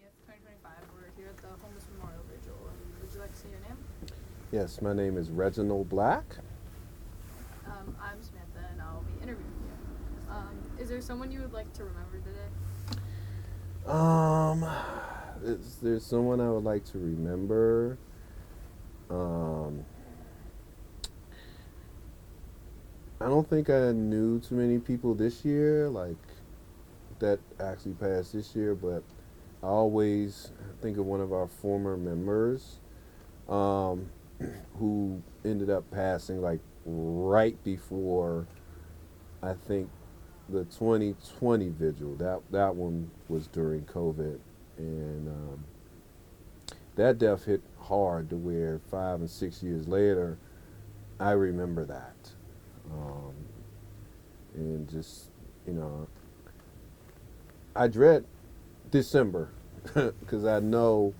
20th, 2025. We're here at the Homeless Memorial Vigil. Would you like to say your name? Yes, my name is Reginald Black. I'm Samantha, and I'll be interviewing you. Is there someone you would like to remember today? Um, there's someone I would like to remember. Um, I don't think I knew too many people this year, like that actually passed this year, but I always think of one of our former members, um, who ended up passing like right before I think the 2020 vigil. That one was during COVID, and that death hit hard to where 5 and 6 years later, I remember that, um, and just you know, I dread December because I know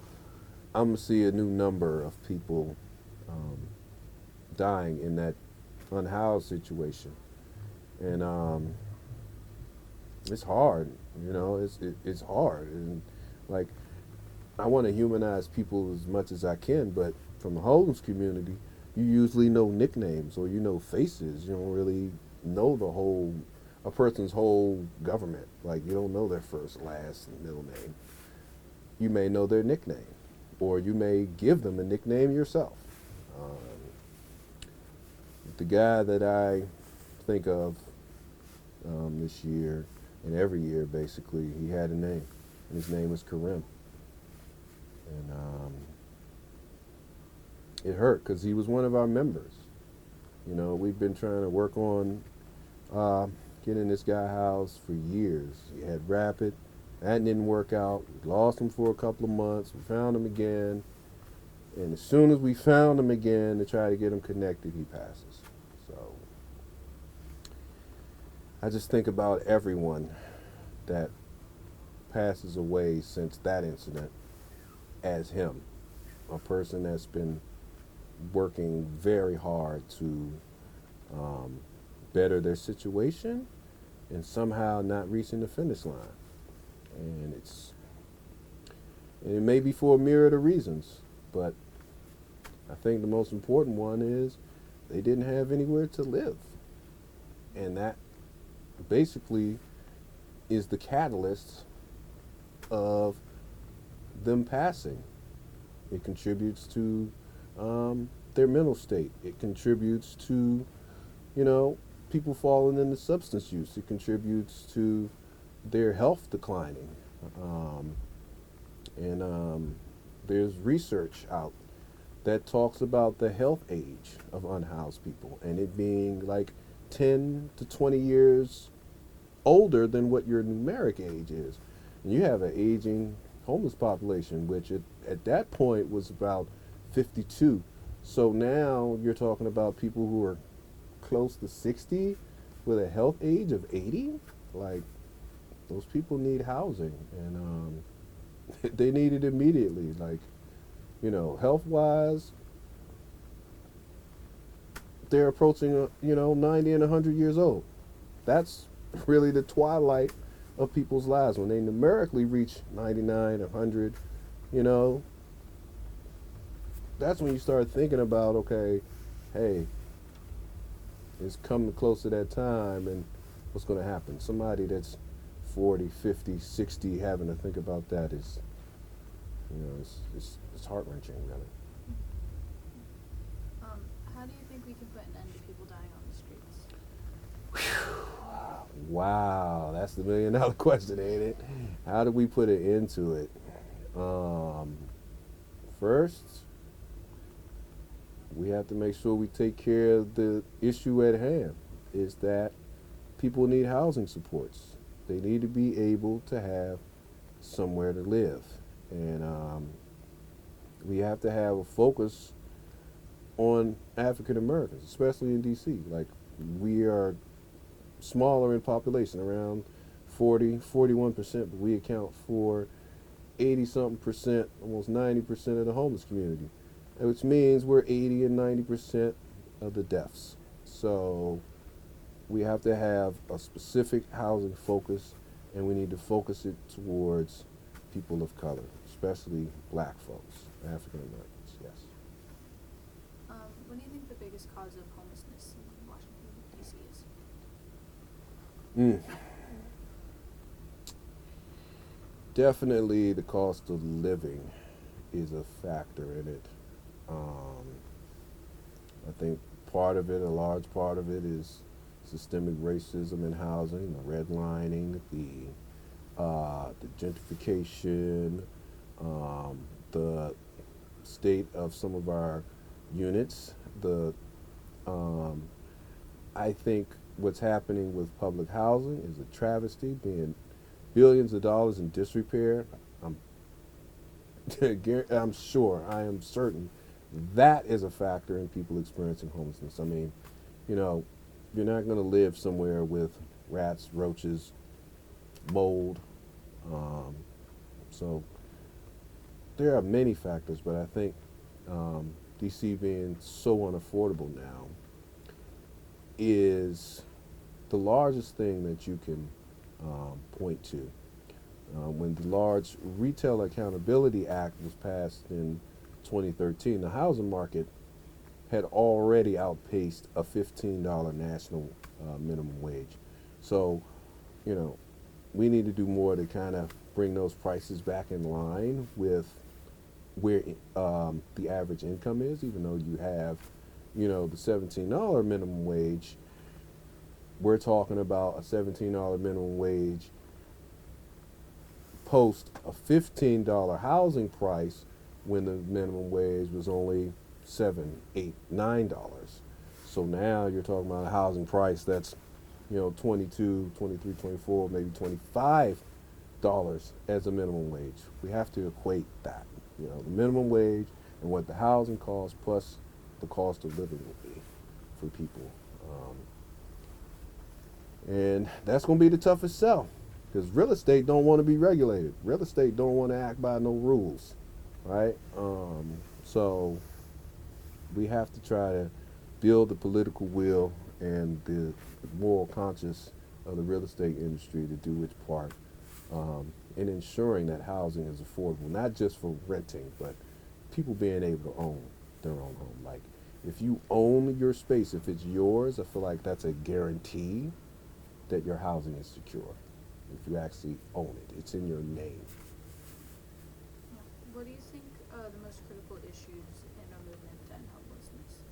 I'm gonna see a new number of people um, dying in that unhoused situation, and it's hard. It's hard, and like I want to humanize people as much as I can, but from the homeless community, you usually know nicknames or you know faces. You don't really know a person's whole government. Like you don't know their first, last, and middle name. You may know their nickname, or you may give them a nickname yourself. Um, the guy that I think of this year and every year, basically, he had a name, and his name was Karim. And it hurt because he was one of our members. We've been trying to work on uh, getting this guy housed for years. He had rapid. That didn't work out. We lost him for a couple of months. We found him again. And as soon as we found him again to try to get him connected, he passes. So I just think about everyone that passes away since that incident as him, a person that's been working very hard to um, better their situation and somehow not reaching the finish line. And it may be for a myriad of reasons, but I think the most important one is they didn't have anywhere to live. And that basically is the catalyst of them passing. It contributes to their mental state. It contributes to, people falling into substance use. It contributes to their health declining. Um, and there's research out that talks about the health age of unhoused people and it being like 10 to 20 years older than what your numeric age is. And you have an aging homeless population, which at that point was about 52. So now you're talking about people who are close to 60 with a health age of 80. Like, those people need housing, and they need it immediately. Like, health wise, they're approaching, 90 and 100 years old. That's really the twilight of people's lives. When they numerically reach 99, 100, you know, that's when you start thinking about, okay, hey, it's coming close to that time, and what's going to happen? Somebody that's 40, 50, 60 having to think about that is, it's heart-wrenching, really. How do you think we can put an end to people dying on the streets? Wow, that's the $1 million question, ain't it? How do we put an end to it? First, we have to make sure we take care of the issue at hand, is that people need housing supports. They need to be able to have somewhere to live. And we have to have a focus on African Americans, especially in DC. Like, we are smaller in population, around 41%, but we account for 80-something percent, almost 90% of the homeless community, which means we're 80 and 90% of the deaths. So we have to have a specific housing focus, and we need to focus it towards people of color, especially black folks, African Americans, yes. What do you think the biggest cause of homelessness in Washington, D.C. is? Mm. Definitely the cost of living is a factor in it. I think part of it, a large part of it, is systemic racism in housing, the redlining, the gentrification, the state of some of our units. I think what's happening with public housing is a travesty, being billions of dollars in disrepair. I'm, I'm sure, I am certain that is a factor in people experiencing homelessness. I mean, you know, you're not going to live somewhere with rats, roaches, mold. So there are many factors, but I think DC being so unaffordable now is the largest thing that you can point to. When the large Retail Accountability Act was passed in 2013, the housing market had already outpaced a $15 national minimum wage. So, you know, we need to do more to kind of bring those prices back in line with where the average income is, even though you have, you know, the $17 minimum wage. We're talking about a $17 minimum wage post a $15 housing price when the minimum wage was only $7, $8, $9. So now you're talking about a housing price that's, you know, 22, 23, 24, maybe $25 as a minimum wage. We have to equate that, you know, the minimum wage and what the housing costs plus the cost of living will be for people. And that's going to be the toughest sell, because real estate don't want to be regulated. Real estate don't want to act by no rules, right? So we have to try to build the political will and the moral conscience of the real estate industry to do its part in ensuring that housing is affordable, not just for renting, but people being able to own their own home. Like, if you own your space, if it's yours, I feel like that's a guarantee that your housing is secure. If you actually own it, it's in your name. What do you think the most critical issues in a movement to end homelessness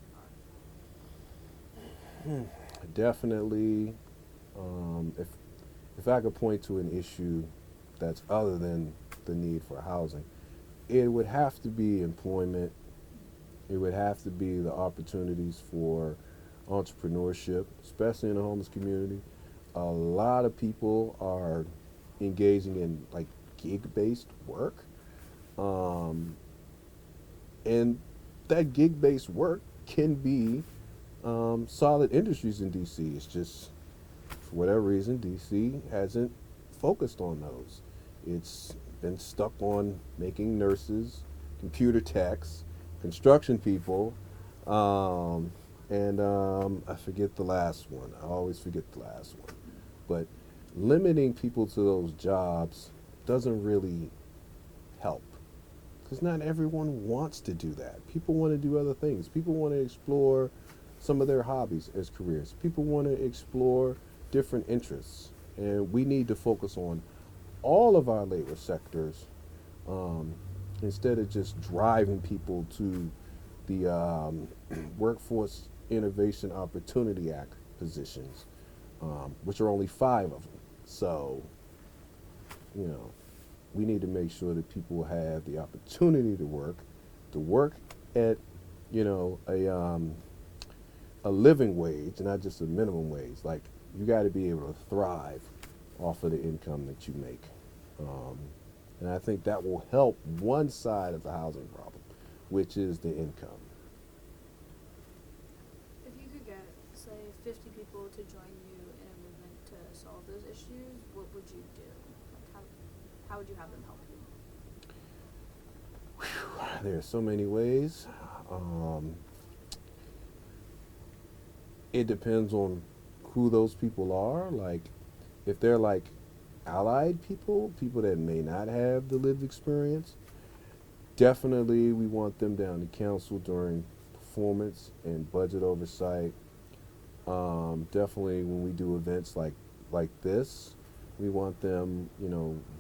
are? Definitely, if I could point to an issue that's other than the need for housing, it would have to be employment. It would have to be the opportunities for entrepreneurship, especially in the homeless community. A lot of people are engaging in like gig-based work, and that gig-based work can be solid industries in DC. It's just, for whatever reason, DC hasn't focused on those. It's been stuck on making nurses, computer techs, construction people, and I forget the last one. I always forget the last one. But limiting people to those jobs doesn't really help, because not everyone wants to do that. People want to do other things. People want to explore some of their hobbies as careers. People want to explore different interests. And we need to focus on all of our labor sectors instead of just driving people to the Workforce Innovation Opportunity Act positions, which are only 5 of them. So, you know, we need to make sure that people have the opportunity to work at, you know, a living wage, not just a minimum wage. Like, you got to be able to thrive off of the income that you make. And I think that will help one side of the housing problem, which is the income. If you could get, say, 50 people to join you in a movement to solve those issues, what would you do? Like, how would you have them help you? There are so many ways. It depends on who those people are. Like, if they're like allied people, people that may not have the lived experience, definitely we want them down to council during performance and budget oversight. Definitely when we do events like this, we want them,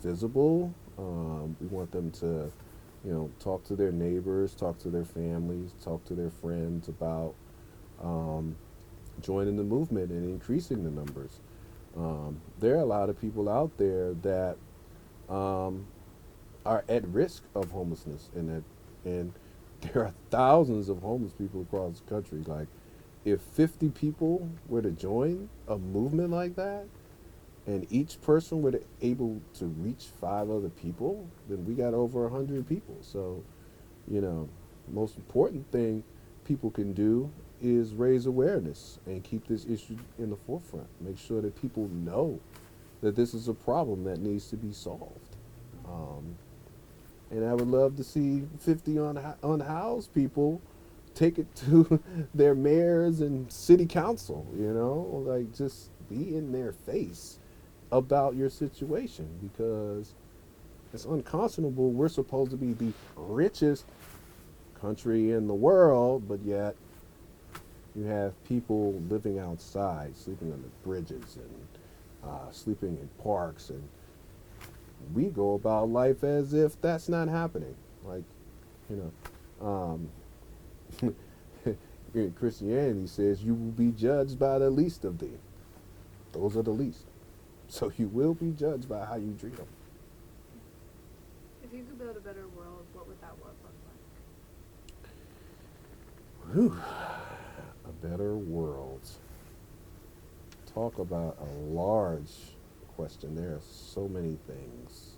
visible. We want them to, talk to their neighbors, talk to their families, talk to their friends about um, joining the movement and increasing the numbers. There are a lot of people out there that um, are at risk of homelessness, and there are thousands of homeless people across the country. Like, if 50 people were to join a movement like that, and each person were able to reach 5 other people, then we got over 100 people. So, most important thing people can do is raise awareness and keep this issue in the forefront. Make sure that people know that this is a problem that needs to be solved. Um, and I would love to see 50 unhoused people take it to their mayors and city council, like just be in their face about your situation, because it's unconscionable. We're supposed to be the richest country in the world, but yet you have people living outside, sleeping on the bridges and sleeping in parks, and we go about life as if that's not happening. Like, you know, in Christianity says you will be judged by the least of thee. Those are the least. So you will be judged by how you treat them. If you could build a better world, what would that world look like? Whew. A better world. Talk about a large question. There are so many things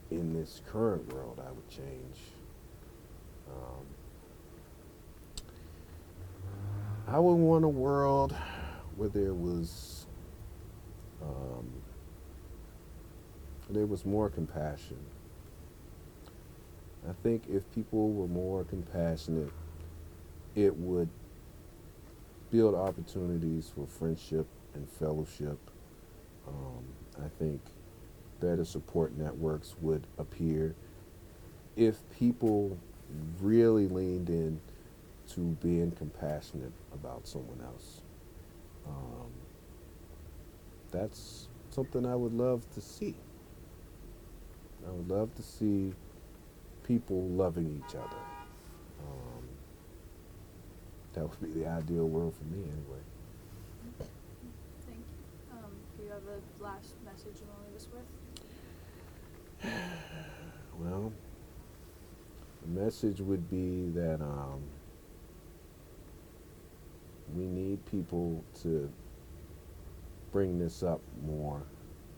in this current world I would change. I would want a world where there was more compassion. I think if people were more compassionate, it would build opportunities for friendship and fellowship. I think better support networks would appear if people really leaned in to being compassionate about someone else. That's something I would love to see. I would love to see people loving each other. That would be the ideal world for me, anyway. Thank you. Do you have a last message you want to leave us with? Well, the message would be that we need people to bring this up more,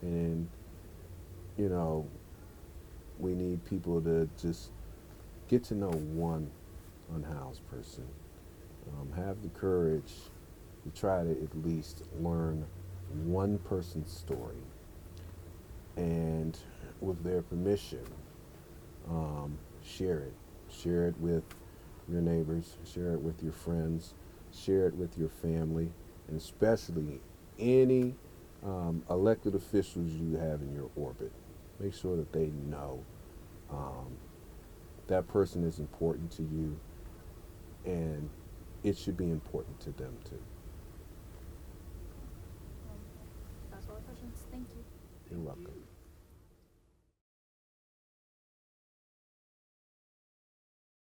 and we need people to just get to know one unhoused person. Have the courage to try to at least learn one person's story, and with their permission, share it. Share it with your neighbors, share it with your friends, share it with your family, and especially any elected officials you have in your orbit. Make sure that they know that person is important to you, and it should be important to them too. That's all the questions. Thank you. You're welcome.